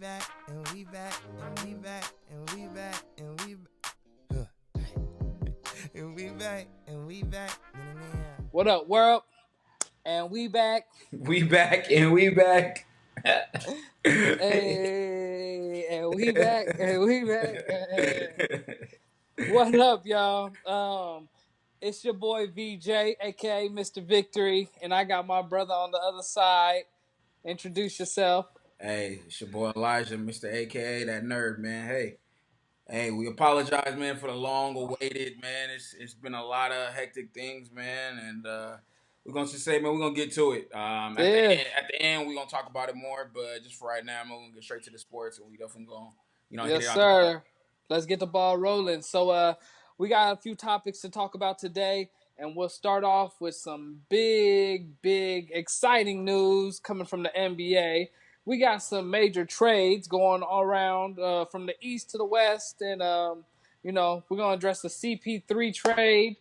back, and we back, and we back, and we back, and we and we back, and we back. What up, world? And we back. We back and we back. Hey, and we back, and we back. What up, y'all? It's your boy VJ, aka Mr. Victory, and I got my brother on the other side. Introduce yourself. Hey, it's your boy Elijah, Mr. AKA that nerd, man. Hey, we apologize, man, for the long awaited, man. It's been a lot of hectic things, man, and we're gonna just say, man, we're gonna get to it. Yeah. At the end, we're gonna talk about it more, but just for right now, I'm gonna get straight to the sports, and we definitely gonna, hit Yes, it out the park. sir. Let's get the ball rolling. So, we got a few topics to talk about today, and we'll start off with some big, exciting news coming from the NBA. We got some major trades going all around from the east to the west, and we're gonna address the CP3 trade.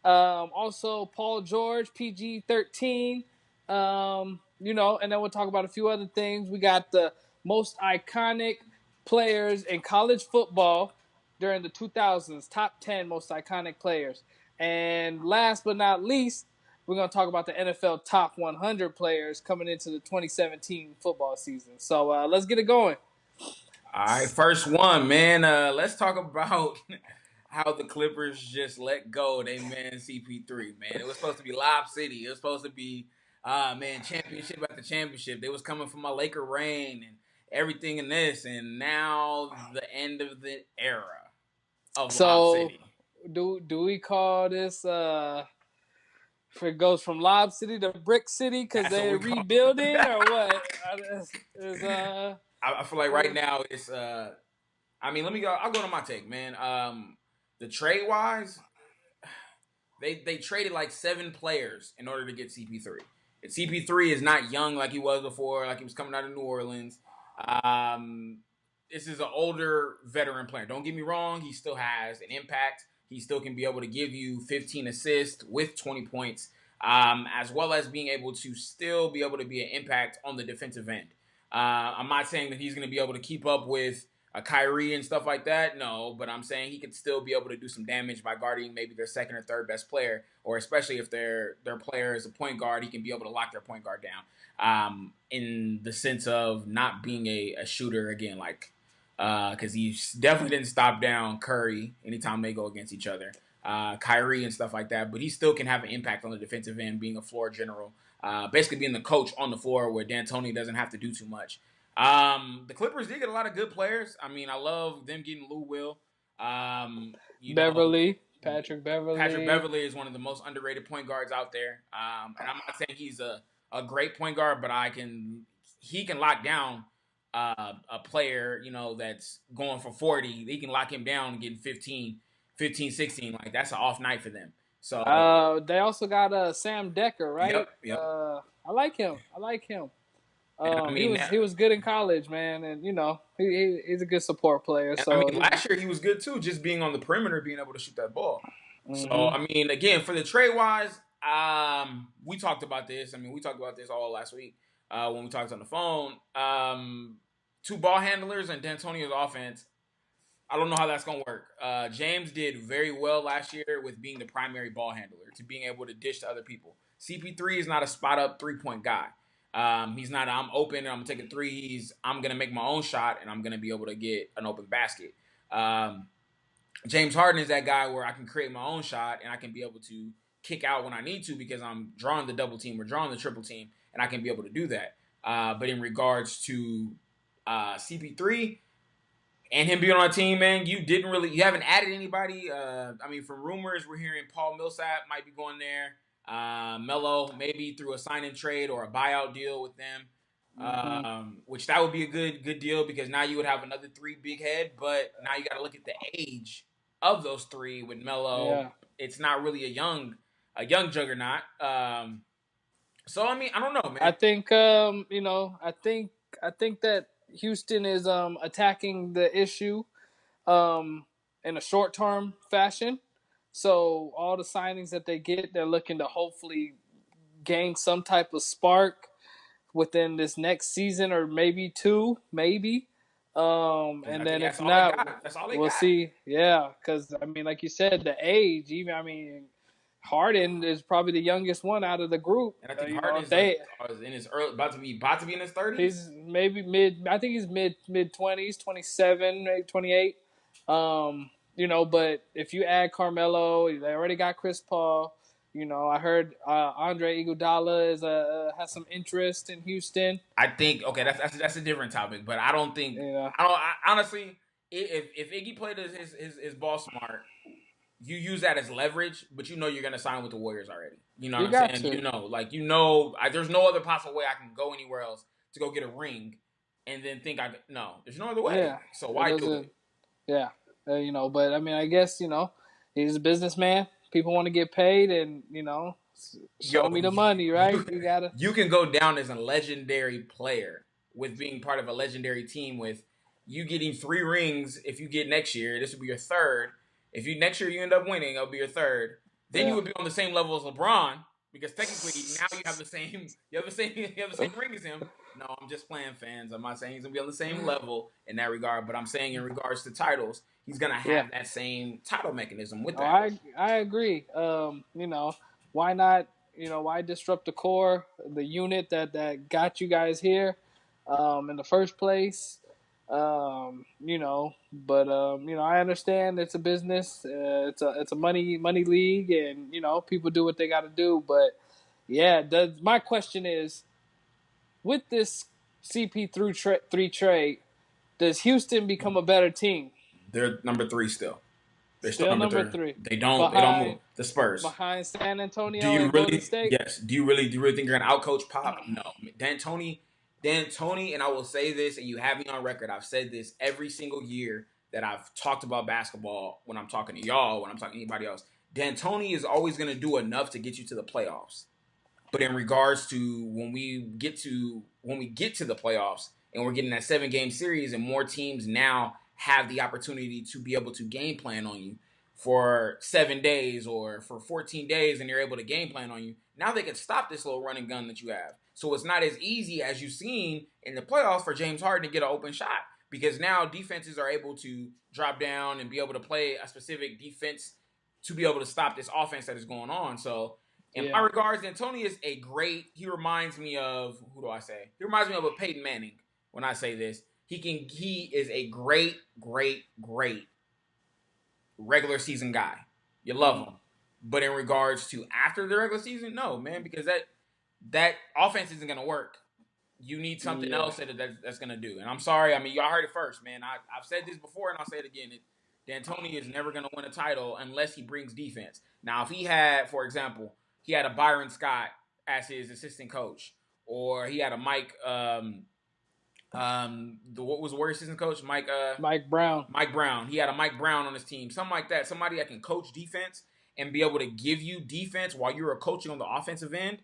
Also, Paul George, PG-13. And then we'll talk about a few other things. We got the most iconic players in college football during the 2000s, top 10 most iconic players. And last but not least, we're going to talk about the NFL top 100 players coming into the 2017 football season. So let's get it going. All right, first one, man. Let's talk about how the Clippers just let go. They man CP3, man. It was supposed to be Lob City. It was supposed to be, man, championship after championship. They was coming from my Laker reign and everything in this, and now the end of the era of Lob So City. do we call this if it goes from Lob City to Brick City because That's what they're we call rebuilding it. or what? Is I feel like right now it's. I mean, let me go. I'll go to my take, man. The trade wise, they traded like 7 players in order to get CP3. And CP3 is not young like he was before, like he was coming out of New Orleans. Um, this is an older veteran player. Don't get me wrong, he still has an impact. He still can be able to give you 15 assists with 20 points, as well as being able to still be able to be an impact on the defensive end. I'm not saying that he's going to be able to keep up with a Kyrie and stuff like that. No, but I'm saying he could still be able to do some damage by guarding maybe their second or third best player, or especially if their player is a point guard, he can be able to lock their point guard down. In the sense of not being a shooter again, like because he definitely didn't stop down Curry anytime they go against each other, Kyrie and stuff like that. But he still can have an impact on the defensive end, being a floor general, basically being the coach on the floor where D'Antoni doesn't have to do too much. The Clippers did get a lot of good players. I mean, I love them getting Lou Will. Um, you know, Beverly, Patrick Beverly. Patrick Beverly is one of the most underrated point guards out there. And I'm not saying he's a great point guard, but he can lock down a player, that's going for 40. He can lock him down and getting 15, 16. Like, that's an off night for them. So, They also got Sam Decker, right? yep. I like him. I like him. And I He mean, was he was good in college, man, and he's a good support player. And I So mean, last year he was good too, just being on the perimeter, being able to shoot that ball. So mm-hmm. I mean, again, for the trade wise, we talked about this. I mean, we talked about this all last week when we talked on the phone. 2 ball handlers and D'Antonio's offense. I don't know how that's gonna work. James did very well last year with being the primary ball handler, to being able to dish to other people. CP3 is not a spot up 3-point guy. He's not. I'm open and I'm gonna take a three. I'm gonna make my own shot and I'm gonna be able to get an open basket. James Harden is that guy where I can create my own shot and I can be able to kick out when I need to because I'm drawing the double team or drawing the triple team and I can be able to do that. But in regards to CP3 and him being on a team, man, you haven't added anybody. I mean, from rumors, we're hearing Paul Millsap might be going there. Melo maybe through a sign-in trade or a buyout deal with them, which that would be a good deal because now you would have another 3 big head. But now you got to look at the age of those 3 with Melo. Yeah. It's not really a young juggernaut. So I mean, I don't know, man. I think I think that Houston is attacking the issue in a short-term fashion. So all the signings that they get, they're looking to hopefully gain some type of spark within this next season or maybe 2, maybe. And I then think if that's all they not, got. That's all they we'll got. see. Yeah, because I mean, like you said, the age. Even I mean, Harden is probably the youngest one out of the group. And I think You know, Harden if they is in his early, about to be in his 30s. he's maybe mid. I think he's mid 20s, 27, maybe 28. You know, but if you add Carmelo, they already got Chris Paul. You know, I heard Andre Iguodala has some interest in Houston. I think okay, that's a different topic, but I don't think You know, honestly, if Iggy played his ball smart, you use that as leverage, but you know you're gonna sign with the Warriors already. You know what you I'm got saying? to. There's no other possible way I can go anywhere else to go get a ring, and then think no, there's no other way. Yeah, So it why do doesn't. it? Yeah, you know, but I mean, I guess he's a businessman. People want to get paid, and Yo, show me the money, right? You gotta. you can go down as a legendary player with being part of a legendary team with you getting 3 rings. If you get next year, this will be your third. If you next year you end up winning, it'll be your third. Then you Yeah, would be on the same level as LeBron because technically now you have the same you have the same ring as him. No, I'm just playing, fans. I'm not saying he's gonna be on the same level in that regard, but I'm saying in regards to titles, he's gonna yeah. have that same title mechanism with Oh, that. I agree. Why not? Why disrupt the core, the unit that got you guys here, in the first place? I understand it's a business. It's a money league, and people do what they got to do. But yeah, my question is, with this CP3 trade, does Houston become a better team? They're number 3 still. They're still Still number number 3. three, They don't move. behind The Spurs. behind San Do Antonio you and Golden really? State. Yes. Do you really think you're gonna outcoach Pop? No. Dan Tony, and I will say this, and you have me on record. I've said this every single year that I've talked about basketball. When I'm talking to y'all, when I'm talking to anybody else, Dan Tony is always gonna do enough to get you to the playoffs. But in regards to when we get to the playoffs and we're getting that 7 game series and more teams now have the opportunity to be able to game plan on you for 7 days or for 14 days and they're able to game plan on you, now they can stop this little running gun that you have. So it's not as easy as you've seen in the playoffs for James Harden to get an open shot because now defenses are able to drop down and be able to play a specific defense to be able to stop this offense that is going on. So in my Yeah, regards, D'Antoni is he reminds me of, who do I say? He reminds me of a Peyton Manning when I say this. He is a great, great, great regular season guy. You love him. But in regards to after the regular season, no, man, because that offense isn't going to work. You need something yeah, else that's going to do. And I'm sorry. I mean, y'all heard it first, man. I've said this before and I'll say it again. D'Antoni is never going to win a title unless he brings defense. Now, if he had, for example, he had a Byron Scott as his assistant coach, or he had a what was the worst assistant coach? Mike Brown. Mike Brown. He had a Mike Brown on his team, something like that. Somebody that can coach defense and be able to give you defense while you're coaching on the offensive end.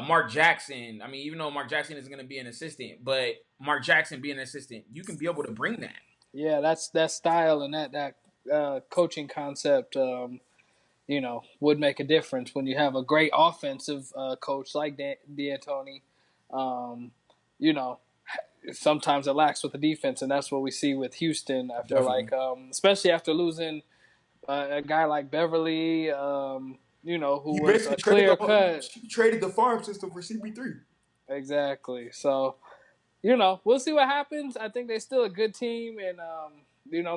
Mark Jackson. I mean, even though Mark Jackson is going to be an assistant, but Mark Jackson being an assistant, you can be able to bring that. Yeah, that's that style and that coaching concept. Would make a difference when you have a great offensive coach like D'Antoni. Um, you know, Sometimes it lacks with the defense, and that's what we see with Houston. I feel Definitely. like, especially after losing a guy like Beverly, who You was a basically traded clear cut. you traded the farm system for CP3. Exactly. So, we'll see what happens. I think they're still a good team, and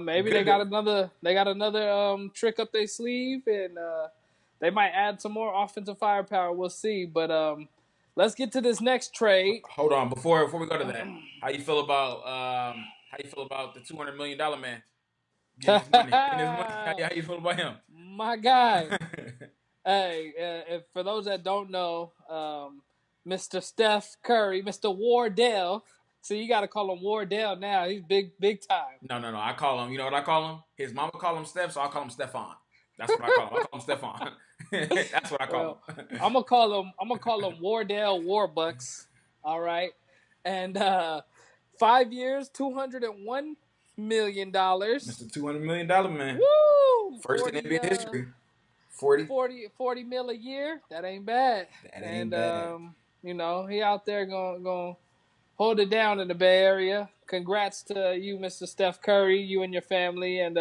maybe they Good. got another trick up their sleeve, and they might add some more offensive firepower. We'll see. But let's get to this next trade. Hold on, before we go to that, how you feel about the $200 million man getting his money? Getting his money. How you feel about him? My guy. Hey, if for those that don't know, Mr. Steph Curry, Mr. Wardell. So you got to call him Wardell now. He's big time. No. I call him. You know what I call him? His mama call him Steph, so I call him Stefan. That's what I call him. I call him Stefan. That's what I call Well, him. I'm gonna call him Wardell Warbucks. All right, and 5 years, $201 million. Mr. $200 million man, Woo! first in 40, NBA history. 40. 40 mil a year. That ain't bad. That ain't And bad. he out there going hold it down in the Bay Area. Congrats to you, Mr. Steph Curry, you and your family, and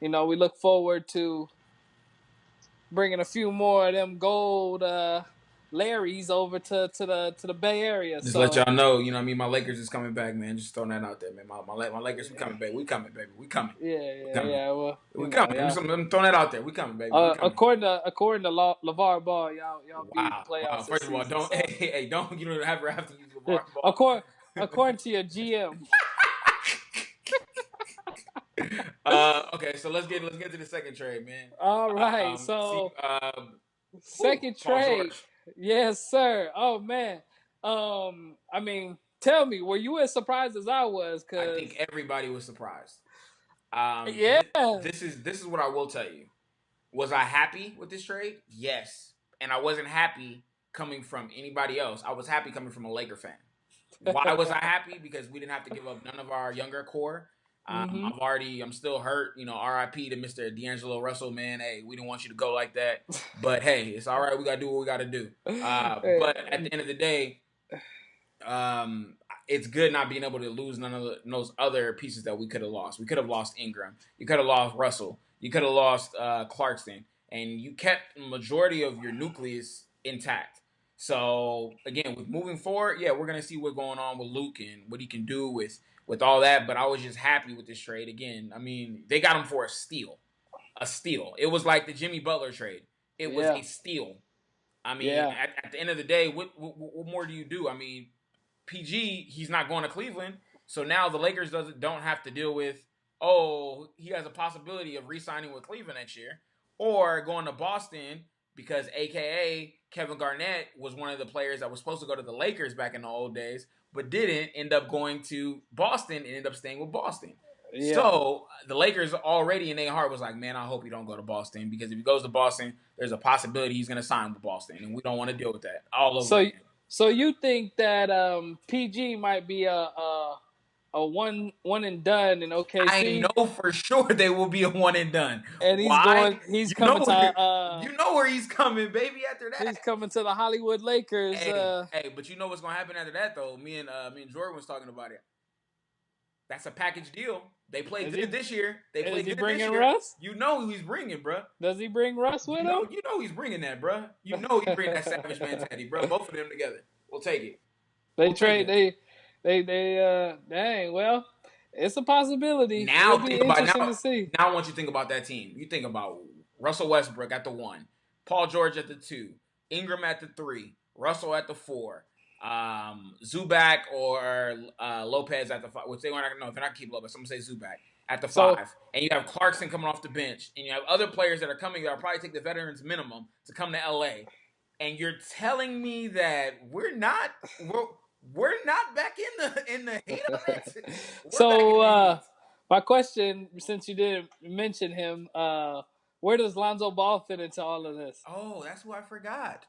we look forward to bringing a few more of them gold Larrys over to the Bay Area. Just let So y'all know, you know what I mean? My Lakers is coming back, man. Just throwing that out there, man. My Lakers, we coming back. We coming, baby. We coming. We coming. Well, We coming. yeah. I'm throwing that out there. We coming, baby. We coming. According to LeVar Ball, y'all beat the Wow. Wow. playoffs this First of all, season. don't So hey, don't you don't ever have to use LeVar Ball. according to your GM. Okay, so let's get to the second trade, man. All right, so second Paul trade, George. yes, sir. Oh man, tell me, were you as surprised as I was? I Cause think everybody was surprised. yeah, This is what I will tell you. Was I happy with this trade? Yes, and I wasn't happy coming from anybody else. I was happy coming from a Laker fan. Why was I happy? Because we didn't have to give up none of our younger core. I'm still hurt. You know, RIP to Mr. D'Angelo Russell, man. Hey, we didn't want you to go like that. But hey, it's all right. We got to do what we got to do. But at the end of the day, it's good not being able to lose none of those other pieces that we could have lost. We could have lost Ingram. You could have lost Russell. You could have lost Clarkson. And you kept the majority of your nucleus intact. So again, with moving forward, yeah, we're gonna see what's going on with Luke and what he can do with all that. But I was just happy with this trade. Again, I mean, they got him for a steal. A steal. It was like the Jimmy Butler trade. It was a steal. I mean, at the end of the day, what more do you do? I mean, PG, he's not going to Cleveland, so now the Lakers don't have to deal with, oh, he has a possibility of re-signing with Cleveland next year, or going to Boston because AKA Kevin Garnett was one of the players that was supposed to go to the Lakers back in the old days, but didn't end up going to Boston and ended up staying with Boston. Yeah. So the Lakers already in their heart was like, man, I hope he don't go to Boston, because if he goes to Boston, there's a possibility he's going to sign with Boston, and we don't want to deal with that all over again. So you think that PG might be a one and done in OKC? I know for sure they will be a one and done. And he's coming to you know where he's coming, baby. After that, he's coming to the Hollywood Lakers. Hey, but you know what's gonna happen after that though? Me and Jordan was talking about it. That's a package deal. They played good this year. They played good this year. Russ? You know who he's bringing, bro. Does he bring Russ with him? You know he's bringing that, bro. You know he's bringing that savage mentality, bro. Both of them together. We'll take it. Dang, well, it's a possibility. Now It'll be interesting to see. Now I want you to think about that team. You think about Russell Westbrook at the 1, Paul George at the 2, Ingram at the 3, Russell at the 4, Zubac or Lopez at the 5. Which they want to know if they're not keep Lopez. I'm gonna say Zubac at the 5, and you have Clarkson coming off the bench, and you have other players that are coming that will probably take the veterans minimum to come to LA. And you're telling me that we're not back in the heat of it. So my question, since you didn't mention him, where does Lonzo Ball fit into all of this? Oh, that's who I forgot.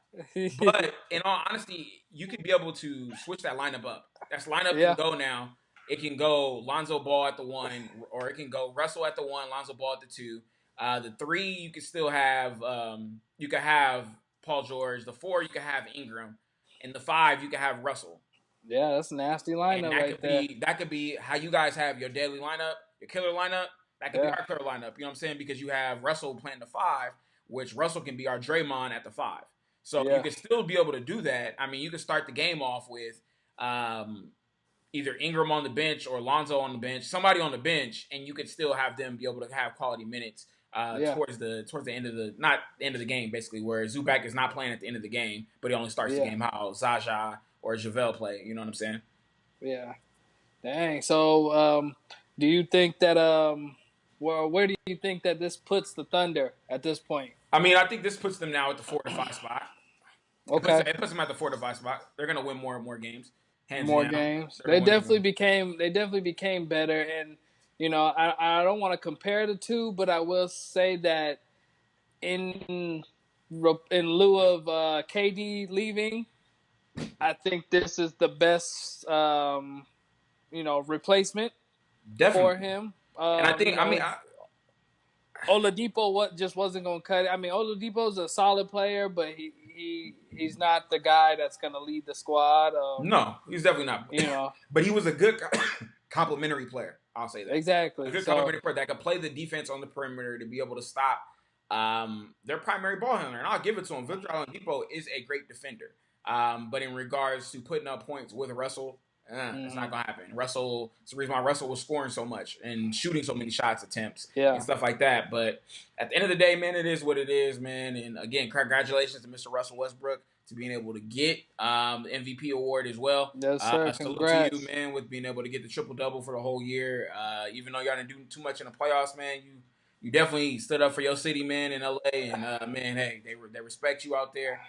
But in all honesty, you could be able to switch that lineup up. That lineup can go now. It can go Lonzo Ball at the 1, or it can go Russell at the 1, Lonzo Ball at the 2. The 3, you could still have you could have Paul George. The 4, you could have Ingram, and the 5, you could have Russell. Yeah, that's a nasty lineup That could be how you guys have your deadly lineup, your killer lineup. That could be our killer lineup. You know what I'm saying? Because you have Russell playing the 5, which Russell can be our Draymond at the 5. So you can still be able to do that. I mean, you can start the game off with either Ingram on the bench or Lonzo on the bench, somebody on the bench, and you could still have them be able to have quality minutes towards the end of the game, basically, where Zubac is not playing at the end of the game, but he only starts the game how Zaza or JaVale play. You know what I'm saying? Yeah. Dang. So do you think that where do you think that this puts the Thunder at this point? I mean, I think this puts them now at the 4 to 5 spot. Okay. It puts them at the 4 to 5 spot. They're gonna win more and more games. Games. They definitely became better, and you know, I don't want to compare the two, but I will say that in lieu of KD leaving, I think this is the best replacement for him. And I think Oladipo just wasn't going to cut it. I mean, Oladipo's a solid player, but he's not the guy that's going to lead the squad. No, he's definitely not. You know, But he was a good complimentary player. I'll say that. A exactly. good So complimentary player that could play the defense on the perimeter to be able to stop their primary ball handler. And I'll give it to him. Victor Oladipo is a great defender. But in regards to putting up points with Russell, it's not going to happen. Russell, it's the reason why Russell was scoring so much and shooting so many shots attempts and stuff like that. But at the end of the day, man, it is what it is, man. And again, congratulations to Mr. Russell Westbrook to being able to get the MVP award as well. yes, sir. Salute Congrats. to you, man, with being able to get the triple-double for the whole year. Even though y'all didn't do too much in the playoffs, man, you definitely stood up for your city, man, in LA. And, man, hey, they respect you out there.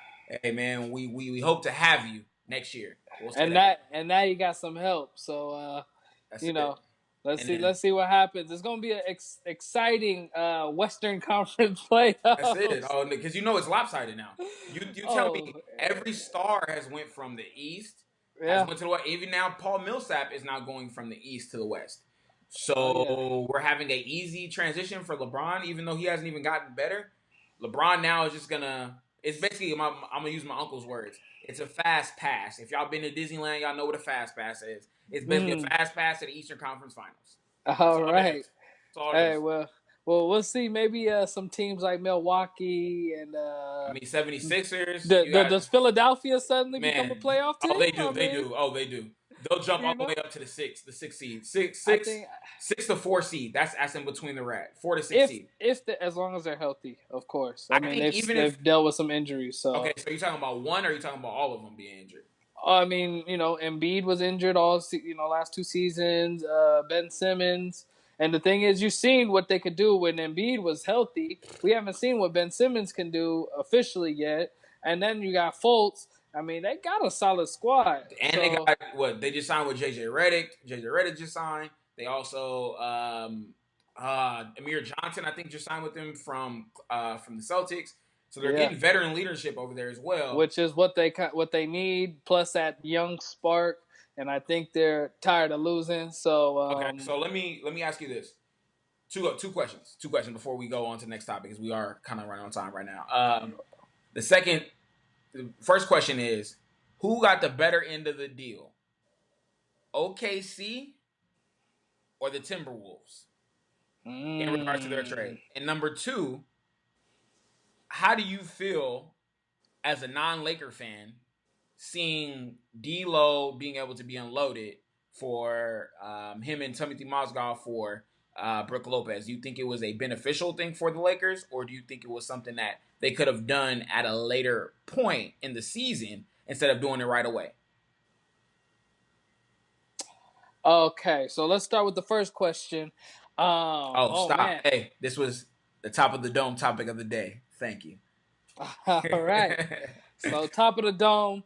Hey, man, we hope to have you next year. We'll and now you got some help. So, let's see what happens. It's going to be an exciting Western Conference playoff. That's it. Oh, because it's lopsided now. You tell me every star has went from the East, has went to the West. Even now, Paul Millsap is now going from the East to the West. So we're having an easy transition for LeBron, even though he hasn't even gotten better. LeBron now is just gonna. It's basically I'm gonna use my uncle's words. It's a fast pass. If y'all been to Disneyland, y'all know what a fast pass is. It's basically a fast pass to the Eastern Conference Finals. All right. Hey, well, we'll see. Maybe some teams like Milwaukee and 76ers. Does Philadelphia suddenly become a playoff team? Oh, they do. They do. They'll jump all the way up to the sixth seed. Six to 4 seed. That's in between the rat. 4 to 6 seed. As long as they're healthy, of course. I mean, they've dealt with some injuries. So okay, so you're talking about one, or are you talking about all of them being injured? I mean, Embiid was injured last 2 seasons. Ben Simmons. And the thing is, you've seen what they could do when Embiid was healthy. We haven't seen what Ben Simmons can do officially yet. And then you got Fultz. I mean, they got a solid squad. And they got what? They just signed with JJ Redick. JJ Redick just signed. They also Amir Johnson, I think, just signed with them from the Celtics. So they're getting veteran leadership over there as well, which is what they need. Plus that young spark. And I think they're tired of losing. So okay. So let me ask you this: two questions. Two questions before we go on to the next topic, because we are kind of running on time right now. The first question is: who got the better end of the deal, OKC or the Timberwolves, in regards to their trade? And number two, how do you feel as a non-Laker fan seeing D'Lo being able to be unloaded for him and Timothy Mozgov for Brook Lopez? Do you think it was a beneficial thing for the Lakers, or do you think it was something that they could have done at a later point in the season instead of doing it right away? Okay, so let's start with the first question. Stop. Man. Hey, this was the top of the dome topic of the day. Thank you. All right. So top of the dome.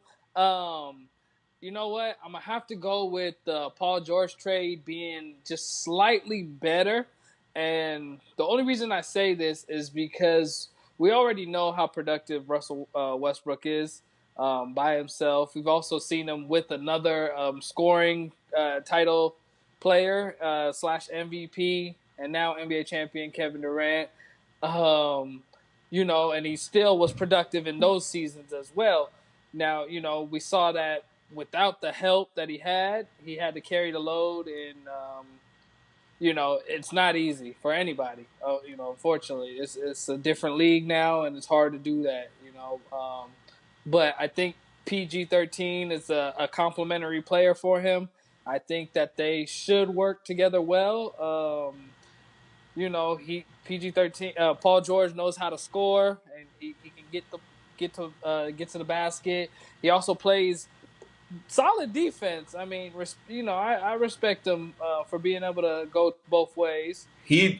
You know what? I'm going to have to go with the Paul George trade being just slightly better. And the only reason I say this is because we already know how productive Russell Westbrook is by himself. We've also seen him with another scoring title player / MVP and now NBA champion Kevin Durant. And he still was productive in those seasons as well. Now, we saw that without the help that he had to carry the load, and it's not easy for anybody. Unfortunately, it's a different league now, and it's hard to do that. But I think PG-13 is a complimentary player for him. I think that they should work together well. PG-13. Paul George knows how to score, and he can get to the basket. He also plays solid defense. I mean, I respect him for being able to go both ways. He's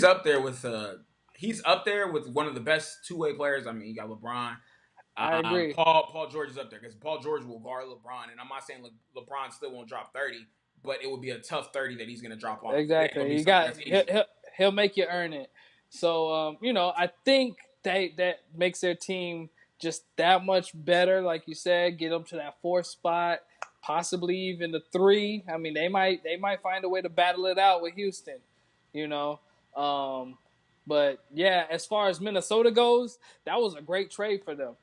up there with one of the best two-way players. I mean, you got LeBron. I agree. Paul George is up there because Paul George will guard LeBron, and I'm not saying LeBron still won't drop 30, but it would be a tough 30 that he's going to drop on. Exactly. He'll make you earn it. So I think that makes their team just that much better. Like you said, get them to that 4th spot, possibly even the 3. I mean, they might find a way to battle it out with Houston. But yeah, as far as Minnesota goes, that was a great trade for them.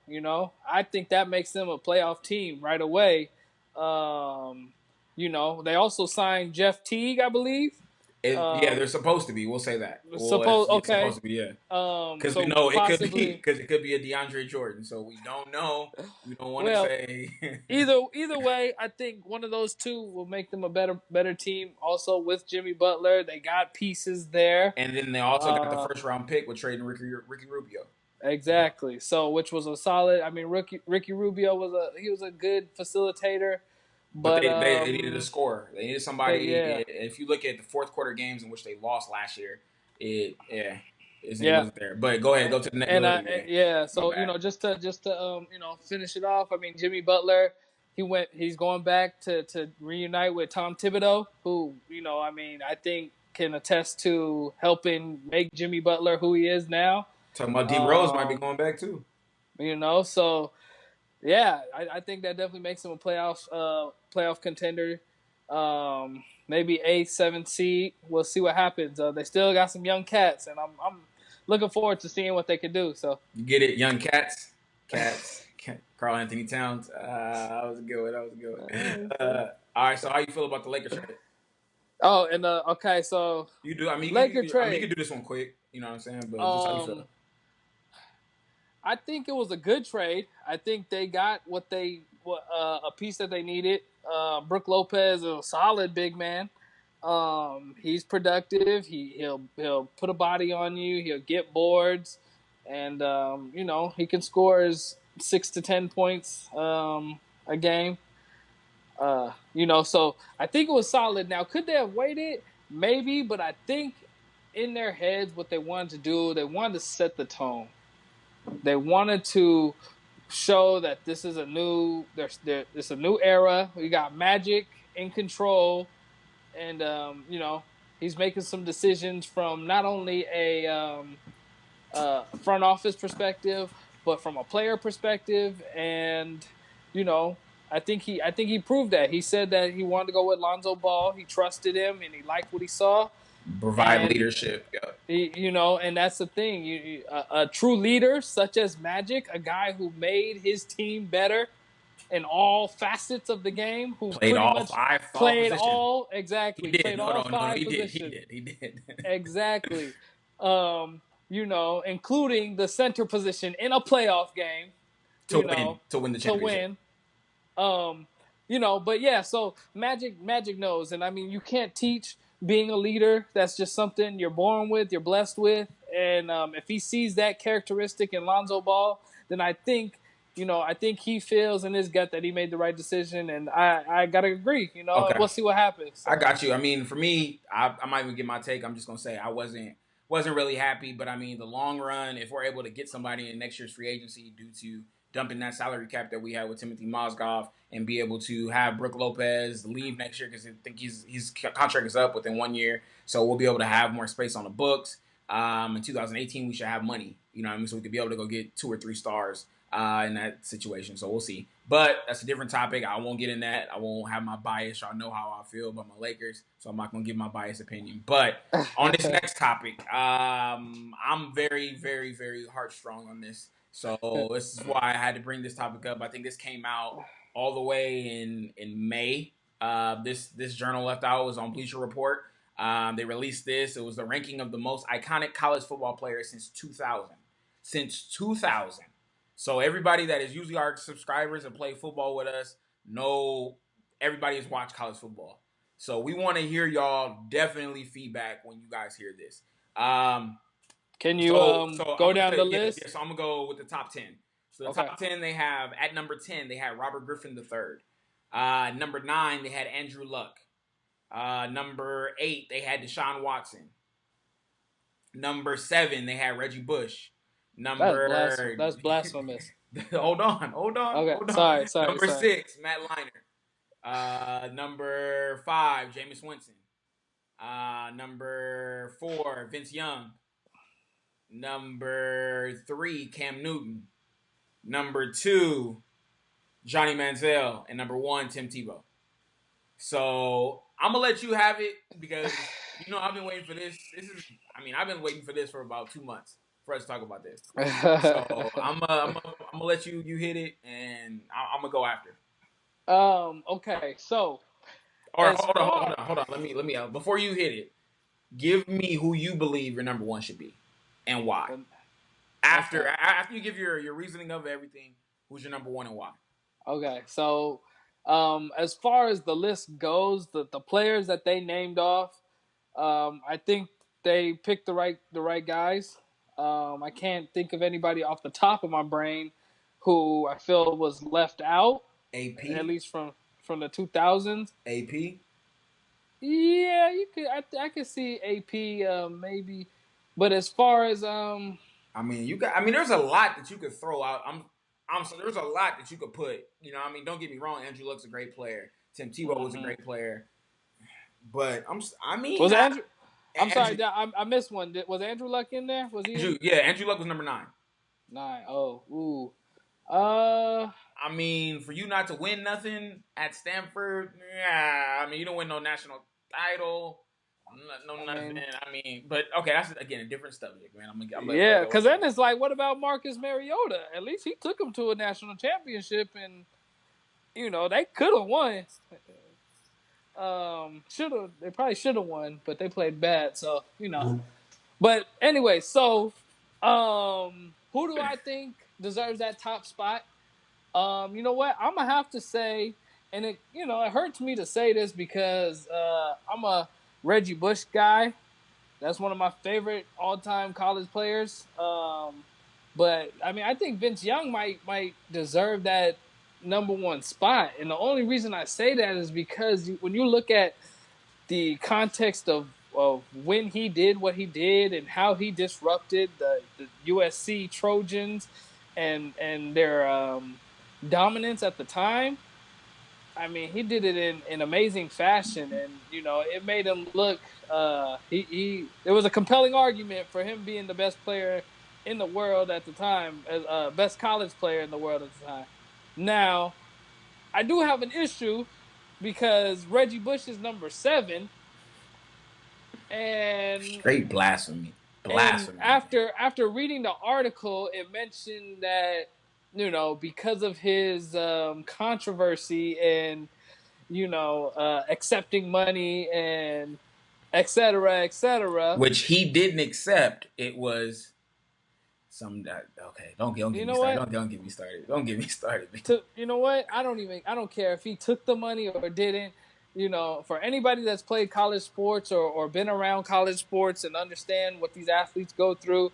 I think that makes them a playoff team right away. They also signed Jeff Teague, I believe. Yeah, they're Um, supposed to be. We'll say that. Well, suppose it's supposed okay. to be, yeah. Because we So know it could be possibly, because it could be a DeAndre Jordan. So we don't know. We don't want to well, say. either way, I think one of those two will make them a better team. Also with Jimmy Butler, they got pieces there. And then they also got the Uh, first round pick with trading Ricky Rubio. exactly. So which was a solid. I mean, Ricky Rubio was a good facilitator, But but they needed a scorer. They needed somebody. yeah. If you look at the fourth quarter games in which they lost last year, his name Yeah, wasn't there. But go ahead, go to the next. and Go ahead, yeah. yeah, My so bad. just to finish it off. I mean, Jimmy Butler, he's going back to reunite with Tom Thibodeau, who I mean, I think can attest to helping make Jimmy Butler who he is now. Talking about D Rose might be Um, going back too. so yeah, I think that definitely makes him a playoff contender. Maybe a 7th seed. We'll see what happens. They still got some young cats, and I'm looking forward to seeing what they can do. So. You get it, young cats. Carl Anthony Towns. That was a good one. That was a good one. All right. So how you feel about the Lakers trade? Oh, and okay, so You do. I mean, Laker you trade. can do this one quick. You know what I'm saying? But just how you feel. Um, I think it was a good trade. I think they got a piece that they needed. Brook Lopez is a solid big man. He's productive. He'll put a body on you. He'll get boards, and he can score his 6 to 10 points a game. So I think it was solid. Now, could they have waited? Maybe, but I think in their heads, what they wanted to do, they wanted to set the tone. They wanted to show that this is a new, it's a new era. We got Magic in control, and he's making some decisions from not only a front office perspective, but from a player perspective. And you know, I think he proved that. He said that he wanted to go with Lonzo Ball. He trusted him, and he liked what he saw. Provide And leadership. Yeah. and that's the thing. A true leader, such as Magic, a guy who made his team better in all facets of the game, who Played pretty all much five played positions. all He exactly did. played No, all no, no, no. five He did. He positions did. He did. exactly. Including the center position in a playoff game. To win the To championship. win. Um, but yeah, so Magic knows, and I mean, you can't teach being a leader. That's just something you're born with, you're blessed with, and if he sees that characteristic in Lonzo Ball, then I think he feels in his gut that he made the right decision, and I gotta agree. Okay. We'll see what happens. So. I got you. I mean, for me, I might even get my take. I'm just gonna say I wasn't really happy, but I mean, the long run, if we're able to get somebody in next year's free agency due to dumping that salary cap that we had with Timothy Mozgov and be able to have Brook Lopez leave next year because I think his contract is up within 1 year, so we'll be able to have more space on the books. In 2018, we should have money, you know what I mean? So we could be able to go get 2 or 3 stars in that situation. So we'll see. But that's a different topic. I won't get in that. I won't have my bias. Y'all know how I feel about my Lakers, so I'm not going to give my biased opinion. But on this next topic, I'm very, very, very heartstrong on this. So this is why I had to bring this topic up. I think this came out all the way in May. This journal left out was on Bleacher Report. They released this. It was the ranking of the most iconic college football players since 2000. Since 2000. So everybody that is usually our subscribers and play football with us know everybody has watched college football. So we want to hear y'all definitely feedback when you guys hear this. Can you so go down the list? So I'm gonna go with the top 10. So the Okay. top 10 they have at number 10 they had Robert Griffin III. Number 9 they had Andrew Luck. Number 8 they had Deshaun Watson. Number 7 they had Reggie Bush. That's blasphemous. hold on. Okay, sorry. Number 6 Matt Leinart. Number 5 Jameis Winston. Number 4 Vince Young. Number 3 Cam Newton. Number 2 Johnny Manziel, and number 1 Tim Tebow. So I'm gonna let you have it because I've been waiting for this. I've been waiting for this for about 2 months for us to talk about this. So I'm gonna let you hit it, and I'm gonna go after. Okay, so Or as hold on, hold far on, hold on. Let me before you hit it, give me who you believe your number one should be, and why. After okay, after you give your reasoning of everything, who's your number one and why? okay, so as far as the list goes, the players that they named off, I think they picked the right guys. I can't think of anybody off the top of my brain who I feel was left out, at AP, least from the 2000s. AP. Yeah, you could. I could see AP maybe, but as far as You got. There's a lot that you could throw out. So there's a lot that you could put. Don't get me wrong. Andrew Luck's a great player. Tim Tebow was a mhm. great player. But Was Andrew? I'm sorry, Andrew, I missed one. Was Andrew Luck in there? Was he in? Andrew Luck was number 9. 9. Oh, ooh. Uh, For you not to win nothing at Stanford, yeah. You don't win no national title, no I nothing. mean, But okay, that's again a different subject, man. I'm gonna let yeah, go because ahead. then it's like, what about Marcus Mariota? At least he took him to a national championship, and they could have won. Should have. They probably should have won, but they played bad. So. But anyway, so who do I think deserves that top spot? You know what? I'm gonna have to say, and it hurts me to say this because I'm a Reggie Bush guy. That's one of my favorite all-time college players. But I think Vince Young might deserve that number one spot, and the only reason I say that is because when you look at the context of when he did what he did and how he disrupted the USC Trojans and their dominance at the time. He did it in amazing fashion, and it made him look. He there was a compelling argument for him being the best player in the world at the time, as best college player in the world at the time. Now, I do have an issue because Reggie Bush is number 7, and Straight blasphemy, and blasphemy. after reading the article, it mentioned that because of his controversy and accepting money and et cetera, et cetera. Which he didn't accept. It was some okay. Don't get You me know started. what? Don't get me started. Don't get me started. You know what? I don't care if he took the money or didn't. For anybody that's played college sports or been around college sports and understand what these athletes go through,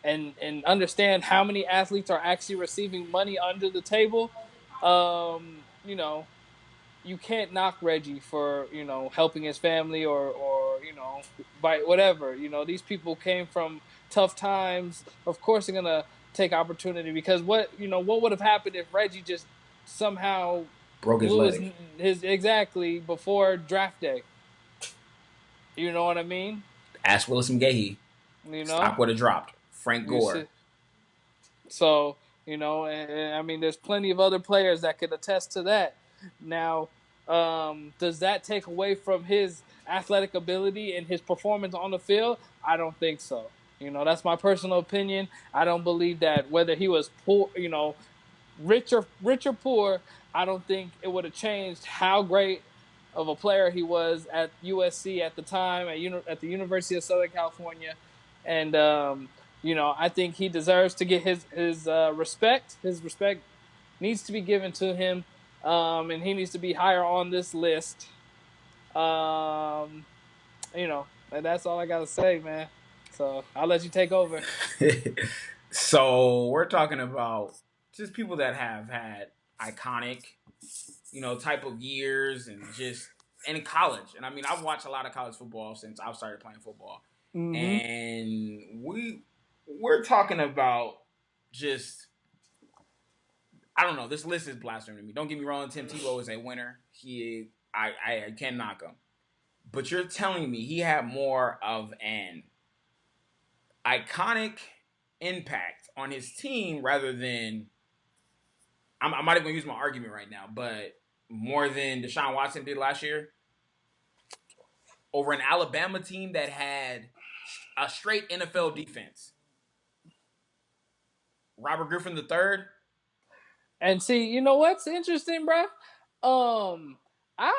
and understand how many athletes are actually receiving money under the table, um, you know, you can't knock Reggie for helping his family or by whatever. These people came from tough times. Of course, they're gonna take opportunity because what would have happened if Reggie just somehow Broke his blew leg. his exactly before draft day. You know what I mean? Ask Willis McGahee. You know, Stock would have dropped. Frank you Gore. see. So, there's plenty of other players that could attest to that. Now, does that take away from his athletic ability and his performance on the field? I don't think so. That's my personal opinion. I don't believe that whether he was poor, rich or poor, I don't think it would have changed how great of a player he was at USC at the time, at the University of Southern California, and I think he deserves to get his respect. His respect needs to be given to him, and he needs to be higher on this list. Um, and that's all I gotta say, man. So I'll let you take over. So we're talking about just people that have had iconic, type of years and just in college. And I've watched a lot of college football since I've started playing football. Mm-hmm. And we're talking about just I don't know. This list is blasphemy to me. Don't get me wrong. Tim Tebow is a winner. I can't knock him. But you're telling me he had more of an iconic impact on his team rather than I'm not even gonna use my argument right now, but more than Deshaun Watson did last year, over an Alabama team that had a straight NFL defense. Robert Griffin III. And see, you know what's interesting, bro? I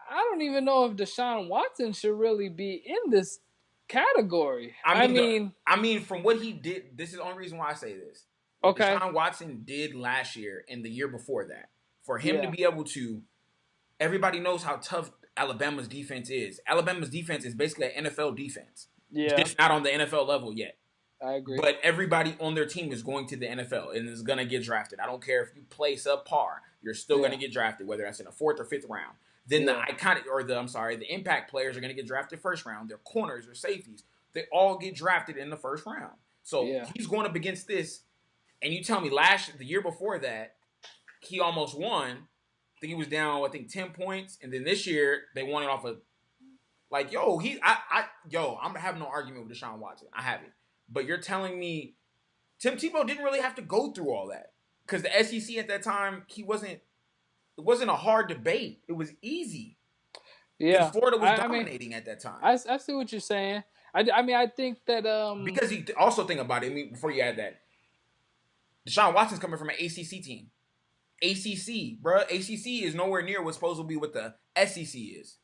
don't even know if Deshaun Watson should really be in this category. I mean, from what he did, this is the only reason why I say this. What Okay. Deshaun Watson did last year and the year before that, for him to Yeah. be able to, everybody knows how tough Alabama's defense is. Alabama's defense is basically an NFL defense, Yeah, just not on the NFL level yet. I agree. But everybody on their team is going to the NFL and is going to get drafted. I don't care if you play subpar, you're still going to get drafted, whether that's in the 4th or 5th round. Then the impact players are going to get drafted first round. Their corners or safeties, they all get drafted in the first round. So he's going up against this, and you tell me the year before that, he almost won. I think he was down, 10 points, and then this year they won it off of I'm having no argument with Deshaun Watson. I haven't. But you're telling me Tim Tebow didn't really have to go through all that because the SEC at that time, it wasn't a hard debate. It was easy. Yeah, Florida was dominating at that time. I see what you're saying. I think that because you also think about it. Before you add that, Deshaun Watson's coming from an ACC team. ACC, bro. ACC is nowhere near what's supposed to be what the SEC is.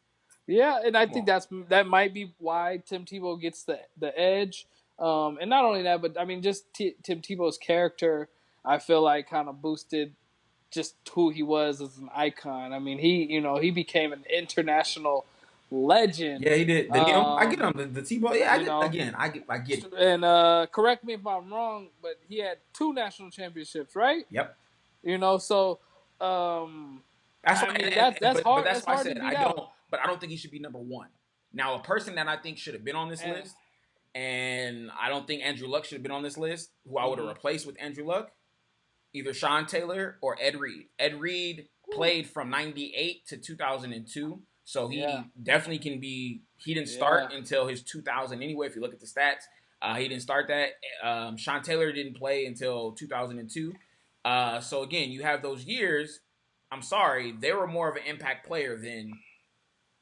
Yeah, and I think that might be why Tim Tebow gets the edge. And not only that, but I mean, just Tim Tebow's character, I feel like kind of boosted just who he was as an icon. I mean, he became an international legend. Yeah, he did. I get him. The Tebow. Yeah, I get it. And correct me if I'm wrong, but he had 2 national championships, right? Yep. So that's hard. But that's why I said I don't think he should be number 1. Now, a person that I think should have been on this list. And I don't think Andrew Luck should have been on this list, who I would have replaced with Andrew Luck. Either Sean Taylor or Ed Reed. Ed Reed played from 98 to 2002. So he definitely can be – he didn't start until his 2000 anyway, if you look at the stats. He didn't start that. Sean Taylor didn't play until 2002. So, again, you have those years. I'm sorry. They were more of an impact player than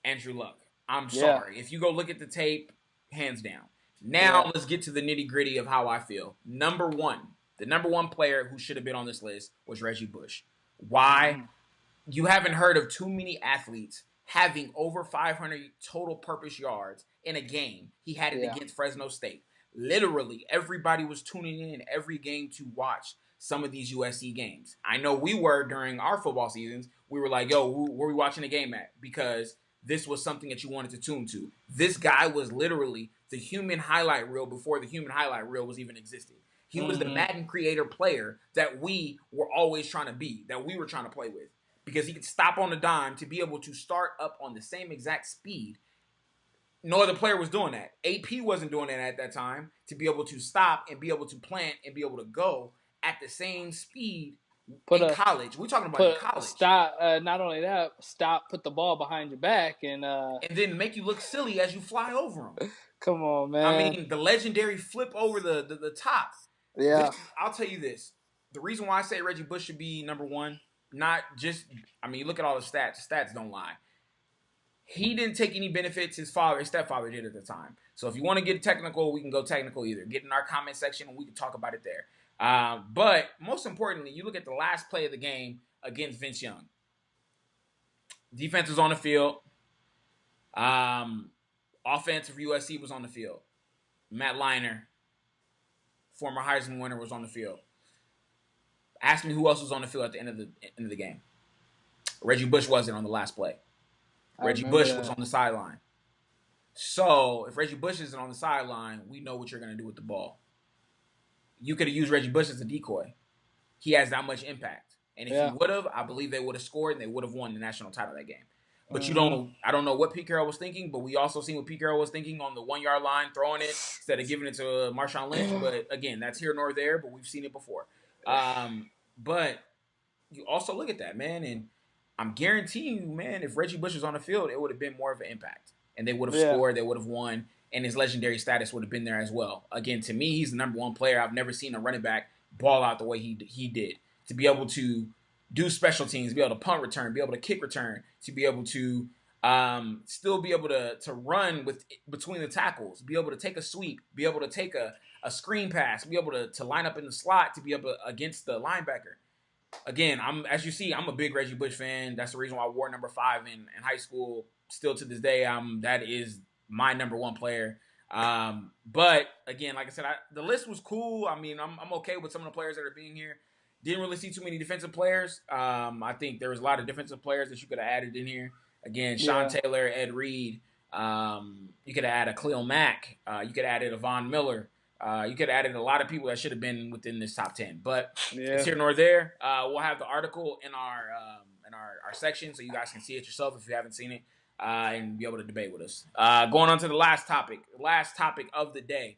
Andrew Luck. I'm sorry. If you go look at the tape, hands down. Now let's get to the nitty-gritty of how I feel. The number one player who should have been on this list was Reggie Bush. Why? You haven't heard of too many athletes having over 500 total purpose yards in a game. He had it against Fresno State. Literally, everybody was tuning in every game to watch some of these USC games. I know we were during our football seasons. We were like, yo, where are we watching the game at? Because this was something that you wanted to tune to. This guy was literally the human highlight reel before the human highlight reel was even existed. He was the Madden creator player that we were always trying to be, that we were trying to play with. Because he could stop on the dime to be able to start up on the same exact speed. No other player was doing that. AP wasn't doing that at that time, to be able to stop and be able to plant and be able to go at the same speed in college. We're talking about in college. Stop. Not only that, put the ball behind your back, and then make you look silly as you fly over them. Come on, man. I mean, the legendary flip over the top. Yeah. I'll tell you this. The reason why I say Reggie Bush should be number 1, not just, I mean, you look at all the stats. The stats don't lie. He didn't take any benefits his stepfather did at the time. So if you want to get technical, we can go technical either. Get in our comment section and we can talk about it there. But most importantly, you look at the last play of the game against Vince Young. Defense was on the field. Offense of USC was on the field. Matt Leinart, former Heisman winner, was on the field. Ask me who else was on the field at the end of the game. Reggie Bush wasn't on the last play. Reggie Bush was on the sideline. So if Reggie Bush isn't on the sideline, we know what you're going to do with the ball. You could have used Reggie Bush as a decoy. He has that much impact. And if he would have, I believe they would have scored and they would have won the national title that game. But I don't know what Pete Carroll was thinking, but we also seen what Pete Carroll was thinking on the 1-yard line, throwing it instead of giving it to Marshawn Lynch. But again, that's here nor there, but we've seen it before. But you also look at that, man, and I'm guaranteeing you, man, if Reggie Bush was on the field, it would have been more of an impact. And they would have scored, they would have won, and his legendary status would have been there as well. Again, to me, he's the number 1 player. I've never seen a running back ball out the way he did. To be able to do special teams, be able to punt return, be able to kick return, to be able to still be able to run with between the tackles, be able to take a sweep, be able to take a screen pass, be able to line up in the slot to be able to, against the linebacker. Again, as you see, I'm a big Reggie Bush fan. That's the reason why I wore number 5 in high school. Still to this day, that is my number 1 player. But again, like I said, the list was cool. I mean, I'm okay with some of the players that are being here. Didn't really see too many defensive players. I think there was a lot of defensive players that you could have added in here. Again, Sean Taylor, Ed Reed. You could have added a Khalil Mack. You could have added a Von Miller. You could have added a lot of people that should have been within this top 10, but it's here nor there. We'll have the article in our section so you guys can see it yourself if you haven't seen it, and be able to debate with us. Going on to the last topic of the day,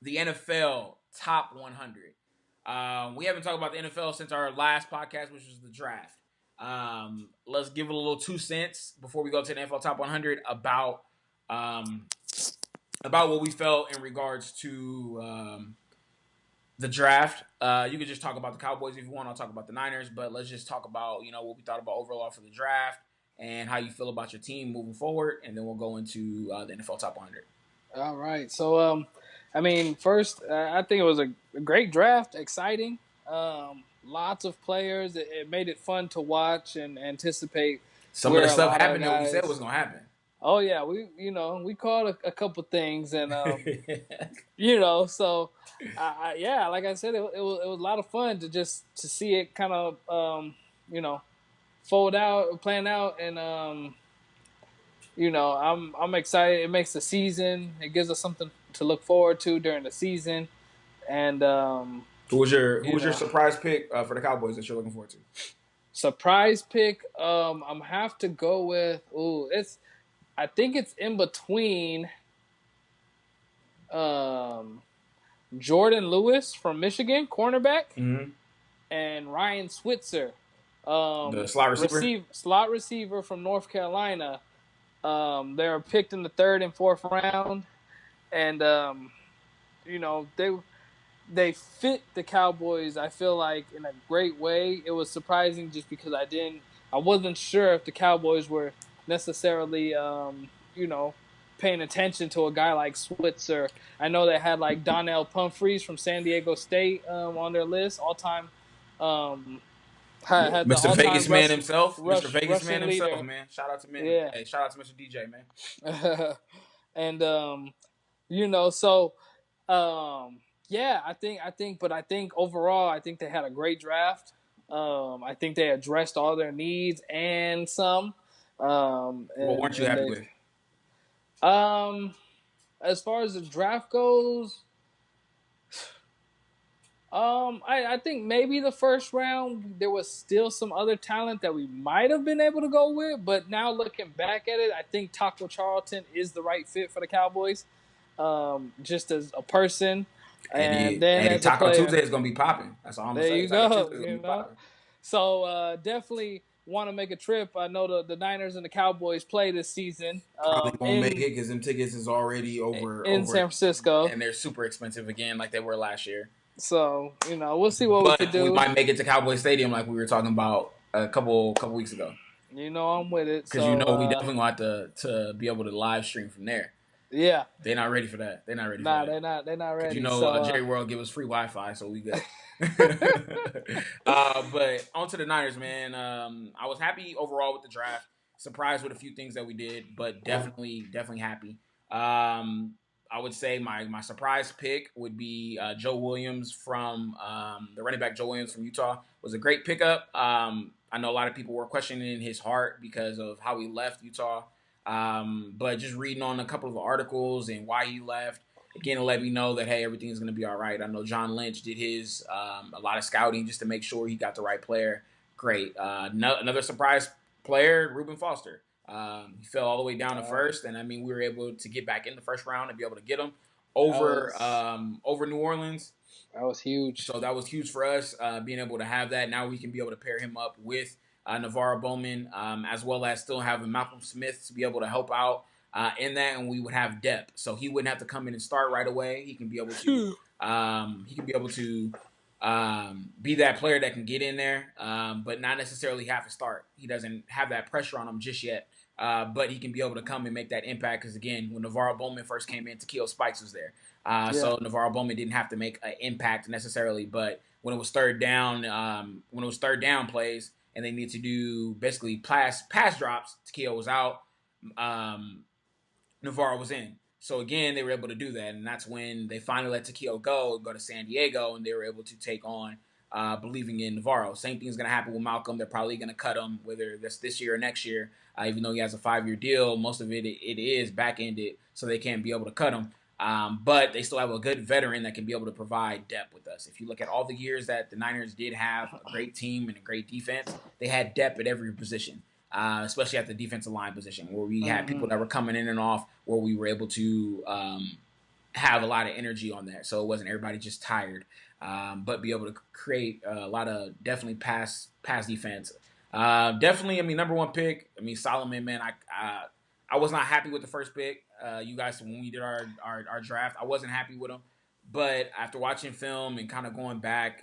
the NFL top 100. We haven't talked about the NFL since our last podcast, which was the draft. Let's give it a little 2 cents before we go to the NFL top 100 about what we felt in regards to the draft. You could just talk about the Cowboys if you want. I'll talk about the Niners, but let's just talk about what we thought about overall for the draft and how you feel about your team moving forward, and then we'll go into the NFL top 100. All right. So, I mean, first, I think it was a great draft, exciting. Lots of players. It made it fun to watch and anticipate. Some of the stuff happened that we said was going to happen. Oh yeah, we called a couple things, and so yeah, like I said, it was a lot of fun to see it kind of fold out, plan out, and I'm excited. It makes the season. It gives us something to look forward to during the season, and who was your surprise pick for the Cowboys that you're looking forward to? Surprise pick, I'm have to go with I think it's in between Jordan Lewis from Michigan, cornerback, and Ryan Switzer, the slot receiver from North Carolina. They were picked in the 3rd and 4th round, and they fit the Cowboys, I feel like, in a great way. It was surprising just because I wasn't sure if the Cowboys were necessarily, paying attention to a guy like Switzer. I know they had like Donnell Pumphrey from San Diego State on their list, all-time. Mr. Vegas man himself, Mr. Vegas man himself, leader. Man. Shout out to man. Yeah. Hey, shout out to Mr. DJ, man. And yeah, I think overall, I think they had a great draft. I think they addressed all their needs and some. What weren't you happy with? As far as the draft goes, I think maybe the first round there was still some other talent that we might have been able to go with, but now looking back at it, I think Taco Charlton is the right fit for the Cowboys, just as a person. And then Taco Tuesday is gonna be popping. That's all I'm gonna say. There you go. So definitely want to make a trip. I know the Niners and the Cowboys play this season. Probably won't make it because them tickets is already over in San Francisco, and they're super expensive again, like they were last year. So we'll see what we can do. We might make it to Cowboy Stadium, like we were talking about a couple weeks ago. I'm with it because we definitely want to be able to live stream from there. Yeah, they're not ready for that. They're not ready. They're not ready. Jerry World give us free Wi-Fi, so we good. But on to the Niners, man. I was happy overall with the draft. Surprised with a few things that we did, but definitely happy. I would say my surprise pick would be Joe Williams from the running back Joe Williams from Utah. Was a great pickup. I know a lot of people were questioning his heart because of how he left Utah. But just reading on a couple of articles and why he left, again, it let me know that, hey, everything's going to be all right. I know John Lynch did his a lot of scouting just to make sure he got the right player. Great. Another surprise player, Reuben Foster. He fell all the way down to first, and I mean, we were able to get back in the first round and be able to get him over New Orleans. That was huge. So that was huge for us, being able to have that. Now we can be able to pair him up with Navarro Bowman, as well as still having Malcolm Smith to be able to help out in that, and we would have depth. So he wouldn't have to come in and start right away. He can be able to be that player that can get in there, but not necessarily have to start. He doesn't have that pressure on him just yet. but he can be able to come and make that impact. Because again, when Navarro Bowman first came in, Takeo Spikes was there, so Navarro Bowman didn't have to make an impact necessarily. But when it was third down, plays, and they need to do basically pass drops, Takeo was out. Navarro was in. So again, they were able to do that, and that's when they finally let Takeo go to San Diego, and they were able to take on believing in Navarro. Same thing's going to happen with Malcolm. They're probably going to cut him, whether that's this year or next year. Even though he has a 5-year deal, most of it is back ended, so they can't be able to cut him. But they still have a good veteran that can be able to provide depth with us. If you look at all the years that the Niners did have a great team and a great defense, they had depth at every position. Especially at the defensive line position, where we had people that were coming in and off, where we were able to have a lot of energy on that. So it wasn't everybody just tired, but be able to create a lot of definitely pass defense. Definitely, I mean, number one pick. I mean, Solomon, man, I was not happy with the first pick. You guys, when we did our draft, I wasn't happy with him. But after watching film and kind of going back,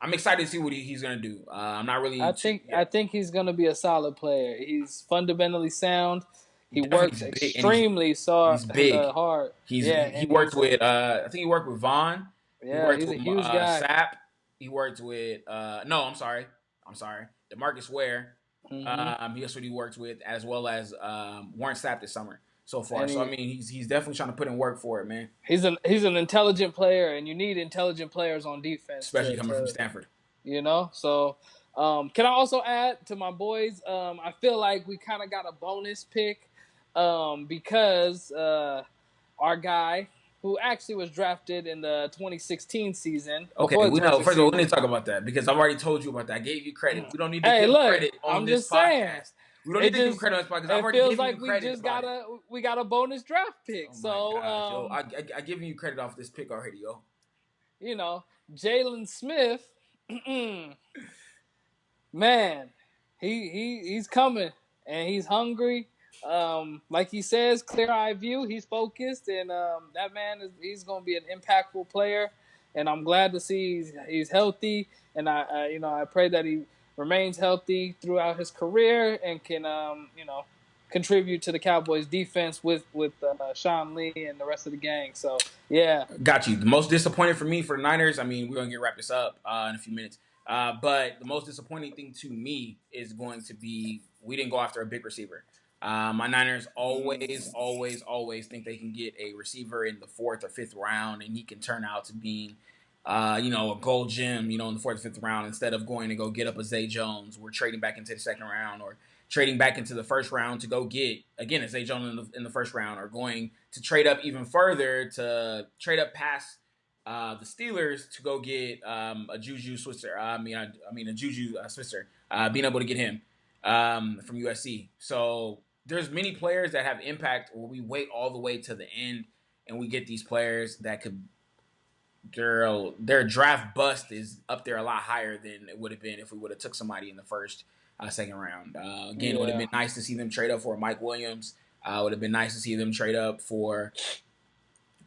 I'm excited to see what he's going to do. I'm not really. I think he's going to be a solid player. He's fundamentally sound. He works extremely hard. He worked with. I think he worked with Vaughn. Yeah, he's a huge guy. Sapp. He worked with. No, I'm sorry. DeMarcus Ware. That's what he worked with, as well as Warren Sapp this summer so far. So I mean, he's definitely trying to put in work for it, man. He's an intelligent player, and you need intelligent players on defense, especially coming from Stanford. You know, so can I also add to my boys? I feel like we kind of got a bonus pick because our guy, who actually was drafted in the 2016 season. Okay, we know. First of all, we need to talk about that because I've already told you about that. I gave you credit. We don't need to give credit on this podcast. We don't need to give credit on this podcast. I've already given you credit. It feels like we got a bonus draft pick. Oh I given you credit off this pick already, yo. You know, Jalen Smith, man, he's coming and he's hungry. Like he says, clear eye view. He's focused, and that man he's going to be an impactful player. And I'm glad to see he's healthy. And I pray that he remains healthy throughout his career and can contribute to the Cowboys defense with Sean Lee and the rest of the gang. So yeah, got you. The most disappointing for me for the Niners. I mean, we're gonna wrap this up in a few minutes. But the most disappointing thing to me is going to be we didn't go after a big receiver. My Niners always think they can get a receiver in the 4th or 5th round, and he can turn out to being, a gold gem, in the 4th or 5th round. Instead of going to go get up a Zay Jones, we're trading back into the 2nd round, or trading back into the 1st round to go get again a Zay Jones in the 1st round, or going to trade up even further to trade up past the Steelers to go get a Juju Switzer. A Juju Switzer. Being able to get him from USC. So there's many players that have impact where we wait all the way to the end and we get these players that could their draft bust is up there a lot higher than it would have been if we would have took somebody in the 1st, 2nd round. It would have been nice to see them trade up for Mike Williams. It would have been nice to see them trade up for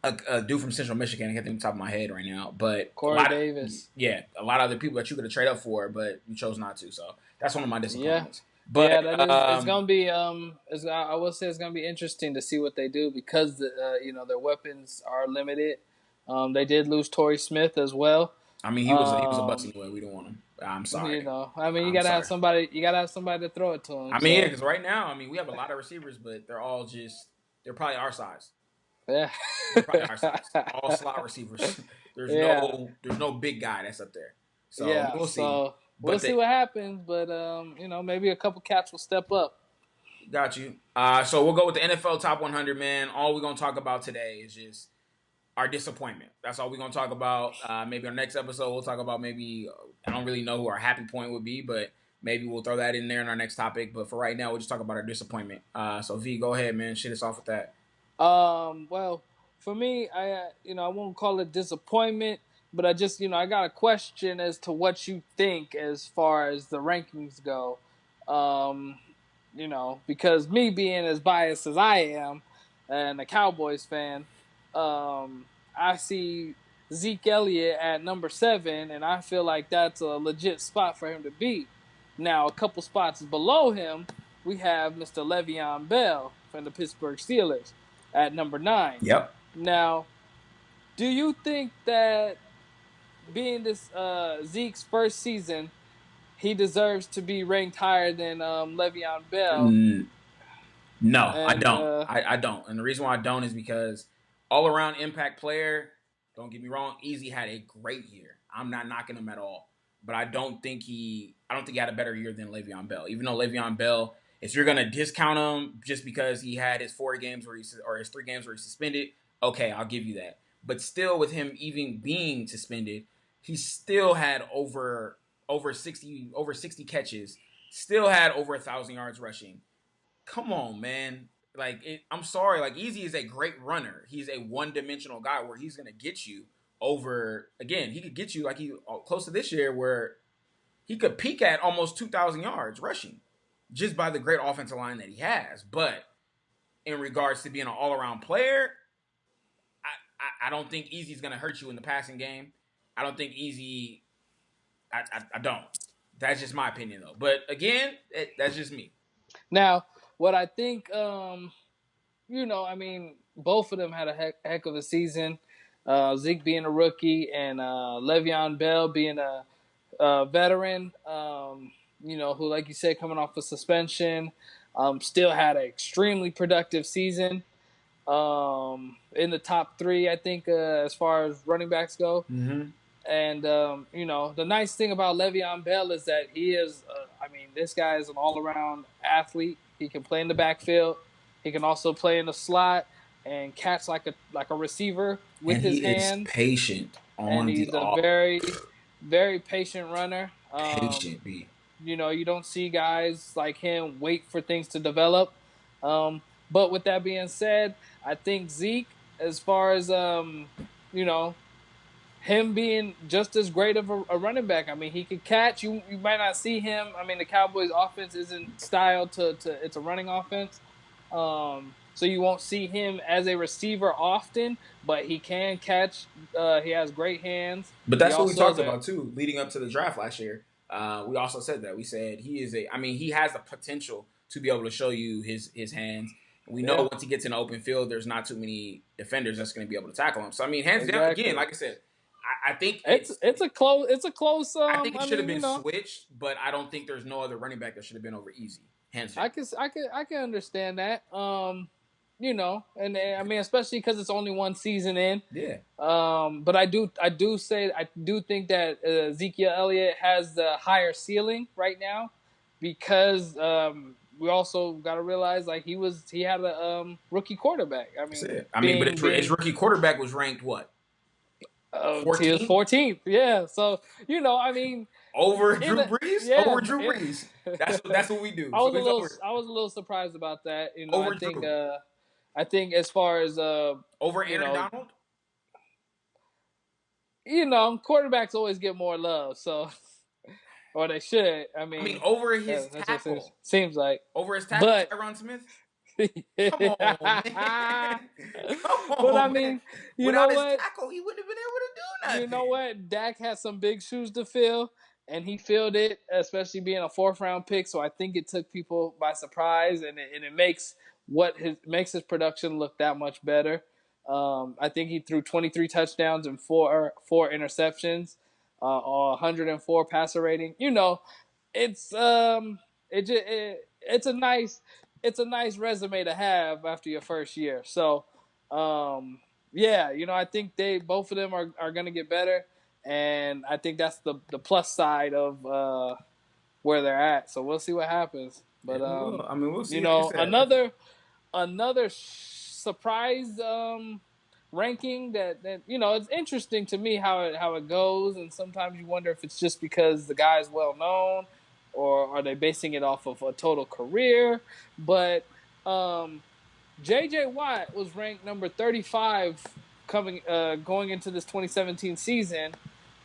a dude from Central Michigan. I can't think off the top of my head right now, but Corey Davis. A lot of other people that you could have traded up for, but you chose not to. So that's one of my disappointments. Yeah. But it's gonna be. I will say it's gonna be interesting to see what they do because their weapons are limited. They did lose Torrey Smith as well. I mean, he was a bust anyway. We don't want him. I'm sorry. You gotta have somebody. You gotta have somebody to throw it to him. Because right now, we have a lot of receivers, but they're probably our size. Yeah, they're probably our size. All slot receivers. There's no big guy that's up there. So we'll see. We'll see what happens, but maybe a couple cats will step up. Got you. So we'll go with the NFL Top 100, man. All we're gonna talk about today is just our disappointment. That's all we're gonna talk about. Maybe our next episode we'll talk about I don't really know who our happy point would be, but maybe we'll throw that in there in our next topic. But for right now, we'll just talk about our disappointment. So V, go ahead, man. Shit us off with that. Well, for me, I won't call it disappointment. But I just, I got a question as to what you think as far as the rankings go. Because me being as biased as I am and a Cowboys fan, I see Zeke Elliott at number 7, and I feel like that's a legit spot for him to be. Now, a couple spots below him, we have Mr. Le'Veon Bell from the Pittsburgh Steelers at number 9. Yep. Now, do you think that being this Zeke's first season, he deserves to be ranked higher than Le'Veon Bell? No, I And don't. I don't. And the reason why I don't is because all around impact player, don't get me wrong, Easy had a great year. I'm not knocking him at all. But I don't think he had a better year than Le'Veon Bell. Even though Le'Veon Bell, if you're gonna discount him just because he had his 4 games or his 3 games where he suspended, okay, I'll give you that. But still, with him even being suspended, he still had over 60 catches, still had over 1,000 yards rushing. Come on, man. I'm sorry. Like, Easy is a great runner. He's a one-dimensional guy where he's gonna get you over. Again, he could get you like he close to this year where he could peak at almost 2,000 yards rushing just by the great offensive line that he has. But in regards to being an all-around player, I don't think Easy's gonna hurt you in the passing game. I don't think Easy. I don't. That's just my opinion, though. But again, that's just me. now, what I think, both of them had a heck of a season. Zeke being a rookie and Le'Veon Bell being a veteran, who, like you said, coming off a suspension, still had an extremely productive season. In the top 3, I think, as far as running backs go. Mm-hmm. And, the nice thing about Le'Veon Bell is that he is, this guy is an all-around athlete. He can play in the backfield. He can also play in the slot and catch like a receiver with his hands. Patient And he's a very, very patient runner. Patient, B. You don't see guys like him wait for things to develop. But with that being said, I think Zeke, as far as him being just as great of a running back. He could catch. You might not see him. The Cowboys' offense isn't styled to it's a running offense. So you won't see him as a receiver often, but he can catch. He has great hands. But that's what we talked about too, leading up to the draft last year. We also said that. We said he has the potential to be able to show you his hands. We know once he gets in the open field, there's not too many defenders that's going to be able to tackle him. So hands down, again, like I said, I think it's a close. I think it should have been switched, but I don't think there's no other running back that should have been over Easy. Hands down. I can understand that. Especially because it's only one season in. Yeah. But I do think that Ezekiel Elliott has the higher ceiling right now because we also got to realize like he had a rookie quarterback. His rookie quarterback was ranked what? 14th. Yeah. So over Drew Brees. Yeah, over Drew Brees. That's what we do. I was a little surprised about that. I think as far as over Aaron Donald. Quarterbacks always get more love, so or they should. Over his tackle. Seems like over his tackle, Tyron Smith. Come on, man. But without his tackle, he wouldn't have been able to do nothing. You know what? Dak has some big shoes to fill, and he filled it, especially being a 4th-round pick. So I think it took people by surprise, and it makes his production look that much better. I think he threw 23 touchdowns and four interceptions, 104 passer rating. It's it's a nice resume to have after your first year. So, I think both of them are going to get better, and I think that's the plus side of where they're at. So we'll see what happens. But we'll see. Another surprise ranking that it's interesting to me how it goes, and sometimes you wonder if it's just because the guy is well known, or are they basing it off of a total career? But J.J. Watt was ranked number 35 going into this 2017 season,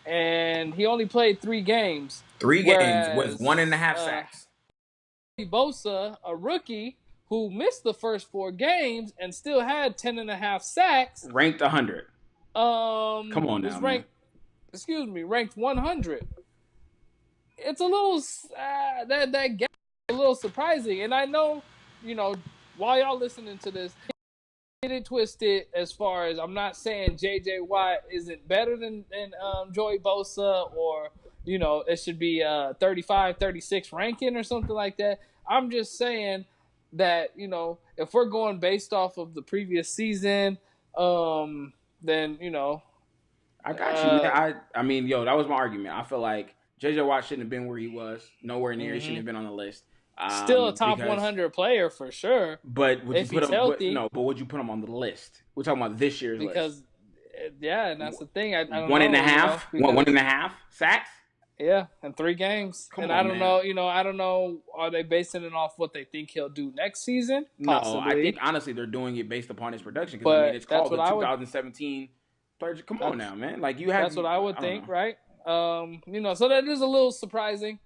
and he only played 3 games. 3 games with 1.5 sacks. Bosa, a rookie who missed the first 4 games and still had 10.5 sacks, ranked 100. Come on now, ranked 100. It's a little that gap a little surprising. And I know, while y'all listening to this, get it twisted as far as I'm not saying J.J. Watt isn't better than Joey Bosa, or, it should be 35, 36 ranking or something like that. I'm just saying that, if we're going based off of the previous season, then, I got you, man. I mean, yo, that was my argument. I feel like JJ Watt shouldn't have been where he was. Nowhere near. He shouldn't have been on the list. Still a top Because 100 player for sure. But would you if put he's him? healthy. But would you put him on the list? We're talking about this year's because, list. Yeah, and that's the thing. I don't one know. And a half. One and a half sacks. Yeah, in 3 games. Come and on, I don't man. know. I don't know. Are they basing it off what they think he'll do next season? Possibly. No, I think honestly they're doing it based upon his production. Because But I mean, it's called the that's what 2017. Come on now, man. Like you had. That's what I would think, know. right? So that is a little surprising.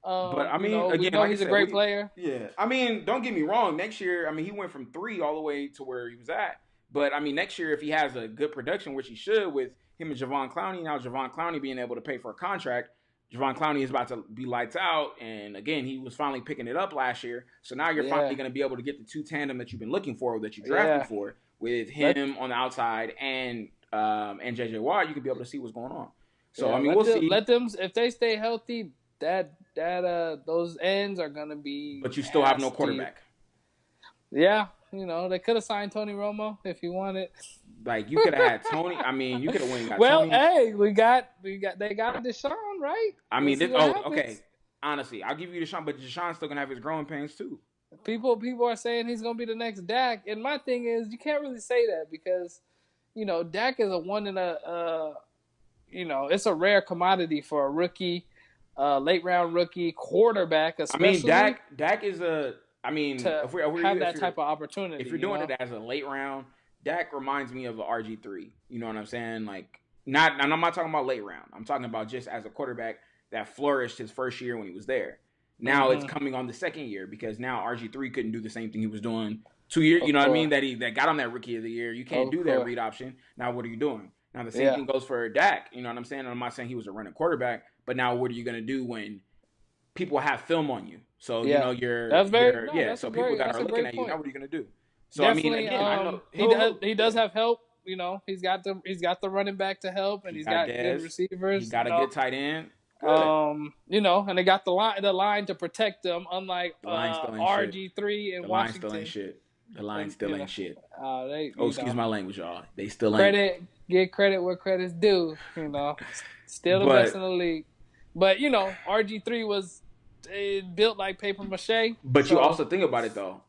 But I mean, again, we know like he's I said, a great player. Yeah, I mean, don't get me wrong. Next year, I mean, he went from 3 all the way to where he was at. But I mean, next year, if he has a good production, which he should, with him and Javon Clowney, now Javon Clowney being able to pay for a contract, Javon Clowney is about to be lights out. And again, he was finally picking it up last year. So now you're finally going to be able to get the 2 tandem that you've been looking for, that you drafted for, with him on the outside and JJ Watt. You can be able to see what's going on. So I mean, we'll see. Let them, if they stay healthy, those ends are gonna be. But you still have no quarterback. Yeah, they could have signed Tony Romo if you wanted. Like you could have had Tony. I mean, you could have went and got well, Tony. Hey, they got Deshaun, right? I mean, okay. Honestly, I'll give you Deshaun, but Deshaun's still gonna have his growing pains too. People are saying he's gonna be the next Dak, and my thing is, you can't really say that because, Dak is a one in a, it's a rare commodity for a rookie. Late round rookie quarterback, especially. I mean, Dak is a. I mean, if we have that type of opportunity, if you're doing it as a late round, Dak reminds me of a RG3. You know what I'm saying? Like, and I'm not talking about late round. I'm talking about just as a quarterback that flourished his first year when he was there. Now it's coming on the second year because now RG3 couldn't do the same thing he was doing 2 years. You know what I mean? That got on that rookie of the year. You can't do that read option. Now what are you doing? Now the same thing goes for Dak. You know what I'm saying? And I'm not saying he was a running quarterback. But now, what are you going to do when people have film on you? So so people that are looking at you, now what are you going to do? So definitely, I mean, again, I know he does have help. He's got the running back to help, and he's got good receivers. He's got a good tight end. And they got the line to protect them, unlike RG3 in Washington. The line still ain't shit. Excuse my language, y'all. They still ain't. Get credit where credit's due. Still the best in the league. But, RG3 was built like paper mache. But you also think about it, though.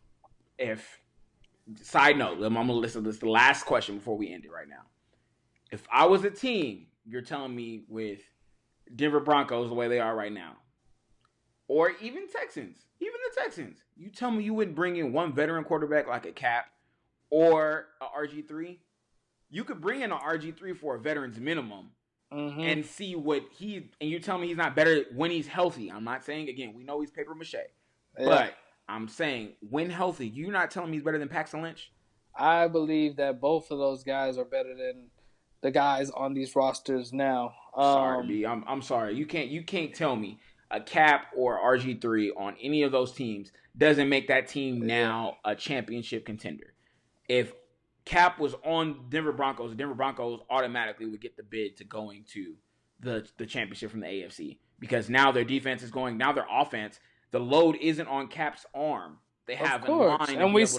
Side note, I'm going to listen to this, the last question before we end it right now. If I was a team, you're telling me with Denver Broncos the way they are right now, or even the Texans, you tell me you wouldn't bring in one veteran quarterback like a Cap or a RG3? You could bring in an RG3 for a veteran's minimum. And see what and you tell me he's not better when he's healthy. I'm not saying, again, we know he's paper mache. But I'm saying when healthy, you're not telling me he's better than Paxton Lynch? I believe that both of those guys are better than the guys on these rosters now. Sorry, B. I'm sorry. You can't tell me a Cap or RG3 on any of those teams doesn't make that team now a championship contender. If Cap was on Denver Broncos, the Denver Broncos automatically would get the bid to going to the championship from the AFC because now their defense is going. Now their offense, the load isn't on Cap's arm. They have a line, and we've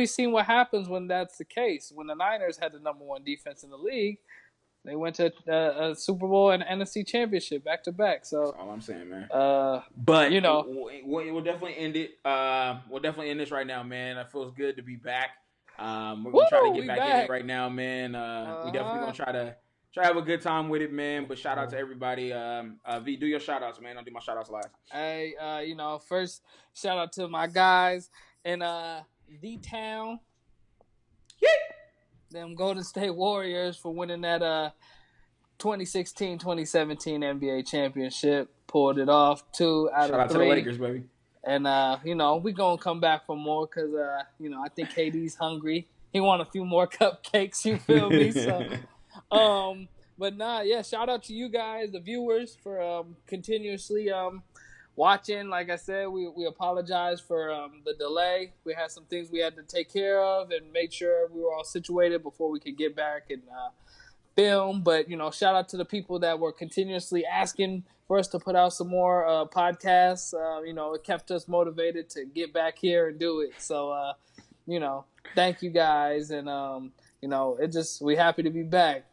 seen what happens when that's the case. When the Niners had the number 1 defense in the league, they went to a Super Bowl and NFC championship back to back. So that's all I'm saying, man. But we'll definitely end it. We'll definitely end this right now, man. It feels good to be back. We're gonna try to get back in it right now, man. We definitely gonna try to have a good time with it, man. But shout out to everybody. V, do your shout outs, man. I'll do my shout outs last. Hey, first shout out to my guys in the town. Yeah. Them Golden State Warriors for winning that 2016-2017 NBA championship. Pulled it off 2 out of 3. Shout out to the Lakers, baby. And, we're going to come back for more because, I think KD's hungry. He want a few more cupcakes, you feel me? So, shout out to you guys, the viewers, for continuously watching. Like I said, we apologize for the delay. We had some things we had to take care of and make sure we were all situated before we could get back and film. But shout out to the people that were continuously asking for us to put out some more podcasts. It kept us motivated to get back here and do it. So thank you guys, and we're happy to be back.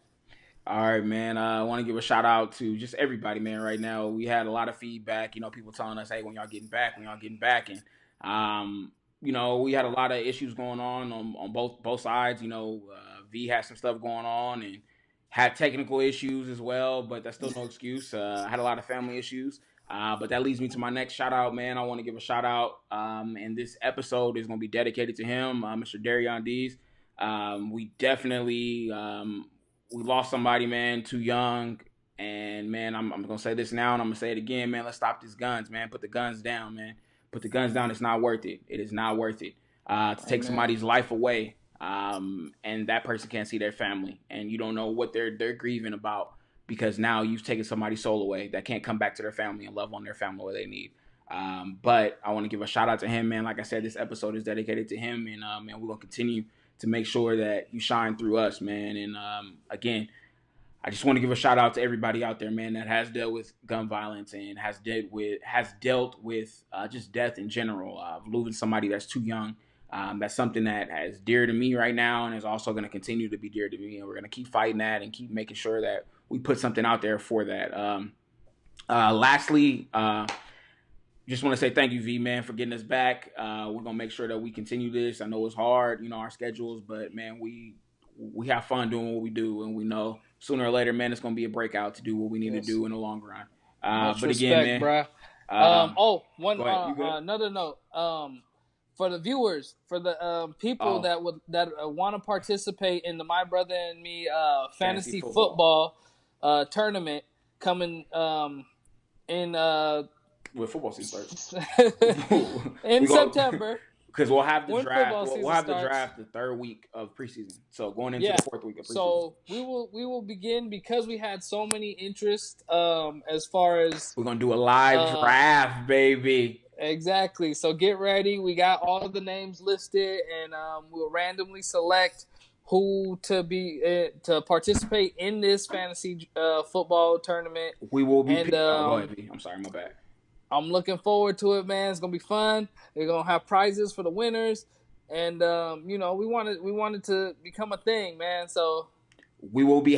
All right, man. I want to give a shout out to just everybody, man. Right now, we had a lot of feedback. People telling us, "Hey, when y'all getting back? When y'all getting back?" And we had a lot of issues going on both sides. V had some stuff going on and had technical issues as well, but that's still no excuse. I had a lot of family issues. But that leads me to my next shout out, man. I want to give a shout out, and this episode is going to be dedicated to him, Mr. Darion Dees. We definitely we lost somebody, man, too young. And, man, I'm going to say this now, and I'm going to say it again, man. Let's stop these guns, man. Put the guns down, man. Put the guns down. It's not worth it. It is not worth it to take somebody's life away, and that person can't see their family. And you don't know what they're grieving about because now you've taken somebody's soul away that can't come back to their family and love on their family where they need. But I want to give a shout out to him, man. Like I said, this episode is dedicated to him, and we're going to continue to make sure that you shine through us, man. And again, I just want to give a shout out to everybody out there, man, that has dealt with gun violence and has dealt with just death in general, losing somebody that's too young. That's something that is dear to me right now and is also going to continue to be dear to me. And we're going to keep fighting that and keep making sure that we put something out there for that. Lastly, just want to say thank you, V, man, for getting us back. We're going to make sure that we continue this. I know it's hard, our schedules, but, man, we have fun doing what we do, and we know sooner or later, man, it's going to be a breakout to do what we need to do in the long run. Much but respect, again, man. Another note. For the viewers, for the people that want to participate in the My Brother and Me fantasy football tournament coming in when football season starts in September, because we'll have the draft. We'll have the draft the third week of preseason. So going into the fourth week of preseason. So we will begin because we had so many interest. As far as we're gonna do a live draft, baby. Exactly. So get ready. We got all of the names listed, and we'll randomly select who to participate in this fantasy football tournament. We will be. Go ahead, V. I'm sorry, my bad. I'm looking forward to it, man. It's gonna be fun. They're gonna have prizes for the winners, and we wanted to become a thing, man. So we'll be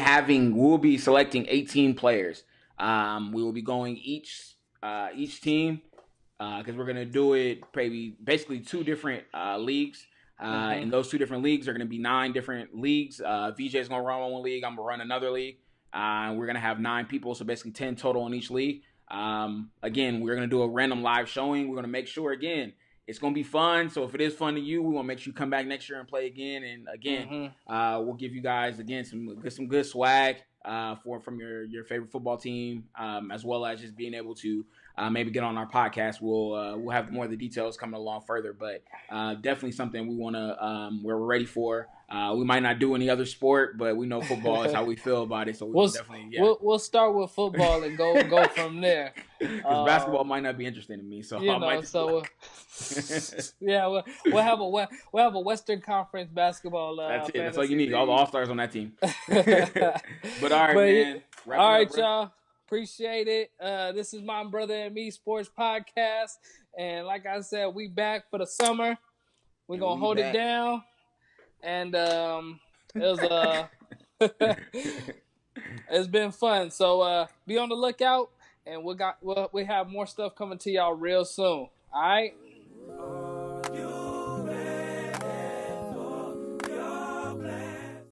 selecting 18 players. We will be going each team because we're gonna do it basically two different leagues. In those two different leagues are gonna be 9 different leagues. VJ is gonna run one league. I'm gonna run another league. We're gonna have 9 people, so basically 10 total in each league. Again, we're going to do a random live showing. We're going to make sure, again, it's going to be fun. So if it is fun to you, we want to make sure you come back next year and play again. And again, we'll give you guys, again, some good swag from your favorite football team, as well as just being able to maybe get on our podcast. We'll have more of the details coming along further, but definitely something we're ready for. We might not do any other sport, but we know football is how we feel about it. So we'll start with football and go from there. Because basketball might not be interesting to me, so we'll have a Western Conference basketball. That's it. That's all you need. All the All-Stars on that team. But all right, man. All right, y'all. Appreciate it. This is My Brother and Me Sports Podcast, and like I said, we back for the summer. We're gonna hold it down. And it was it's been fun. So be on the lookout, and we have more stuff coming to y'all real soon. All right.